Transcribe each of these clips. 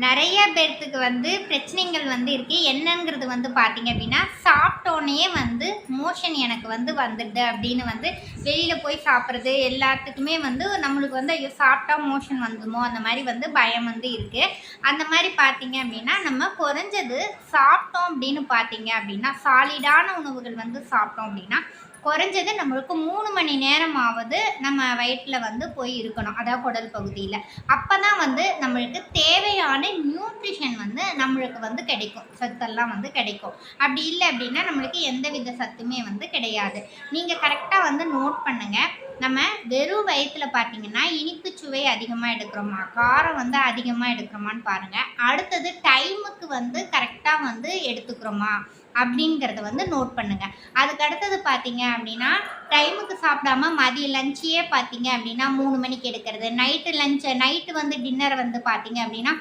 நிறைய பேர்த்துக்கு வந்து பிரச்சனைகள் வந்து இருக்குது. என்னங்கிறது வந்து பார்த்தீங்க அப்படின்னா, சாப்பிட்டோன்னே வந்து மோஷன் எனக்கு வந்து வந்துடுது அப்படின்னு வந்து வெளியில் போய் சாப்பிட்றது எல்லாத்துக்குமே வந்து நம்மளுக்கு வந்து ஐயோ சாப்பிட்டா மோஷன் வந்துமோ அந்த மாதிரி வந்து பயம் வந்து இருக்குது. அந்த மாதிரி பார்த்தீங்க அப்படின்னா நம்ம குறைஞ்சது சாப்பிட்டோம் அப்படின்னு பார்த்தீங்க அப்படின்னா சாலிடான உணவுகள் வந்து சாப்பிட்டோம் அப்படின்னா குறைஞ்சது நம்மளுக்கு 3 மணி நேரமாவது நம்ம வயிற்றில் வந்து போய் இருக்கணும், அதாவது குடல் பகுதியில். அப்போ தான் வந்து நம்மளுக்கு தேவையான நியூட்ரிஷன் வந்து நம்மளுக்கு வந்து கிடைக்கும், சத்தெல்லாம் வந்து கிடைக்கும். அப்படி இல்லை அப்படின்னா நம்மளுக்கு எந்த வித சத்துமே வந்து கிடையாது. நீங்கள் கரெக்டாக வந்து நோட் பண்ணுங்கள். நம்ம வெறும் வயிற்றில் பார்த்தீங்கன்னா இனிப்பு சுவை அதிகமாக எடுக்கிறோமா, காரம் வந்து அதிகமாக எடுக்கிறோமான்னு பாருங்கள். அடுத்தது டைமுக்கு வந்து கரெக்டாக வந்து எடுத்துக்கிறோமா அப்படிங்கிறத வந்து நோட் பண்ணுங்கள். அதுக்கு அடுத்தது பார்த்தீங்க அப்படின்னா டைமுக்கு சாப்பிடாம மதிய லஞ்சையே பார்த்தீங்க அப்படின்னா 3 மணிக்கு எடுக்கிறது, நைட்டு வந்து டின்னர் வந்து பார்த்தீங்க அப்படின்னா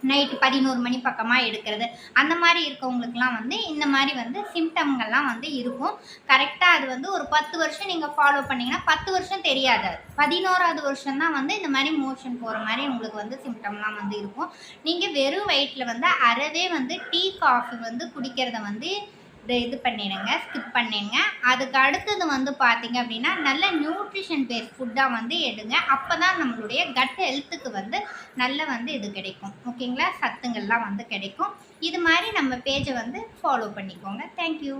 நைட்டு 11 மணி பக்கமாக எடுக்கிறது. அந்த மாதிரி இருக்கவங்களுக்குலாம் வந்து இந்த மாதிரி வந்து சிம்டம்கள்லாம் வந்து இருக்கும். கரெக்டாக அது வந்து ஒரு 10 வருஷம் நீங்கள் ஃபாலோ பண்ணிங்கன்னா 10 வருஷம் தெரியாது, 11வது வருஷம் தான் வந்து இந்த மாதிரி மோஷன் போகிற மாதிரி உங்களுக்கு வந்து சிம்டம்லாம் வந்து இருக்கும். நீங்கள் வெறும் வயிற்றில் வந்து அறவே வந்து டீ காஃபி வந்து குடிக்கிறத வந்து இது பண்ணிடுங்க, ஸ்கிப் பண்ணிடுங்க. அதுக்கு அடுத்தது வந்து பார்த்தீங்க அப்படின்னா நல்ல நியூட்ரிஷன் பேஸ்ட் ஃபுட்டாக வந்து எடுங்க. அப்போ தான் நம்மளுடைய கட் ஹெல்த்துக்கு வந்து நல்ல வந்து இது கிடைக்கும். ஓகேங்களா, சத்துங்கள்லாம் வந்து கிடைக்கும். இது மாதிரி நம்ம பேஜை வந்து ஃபாலோ பண்ணிக்கோங்க. தேங்க்யூ.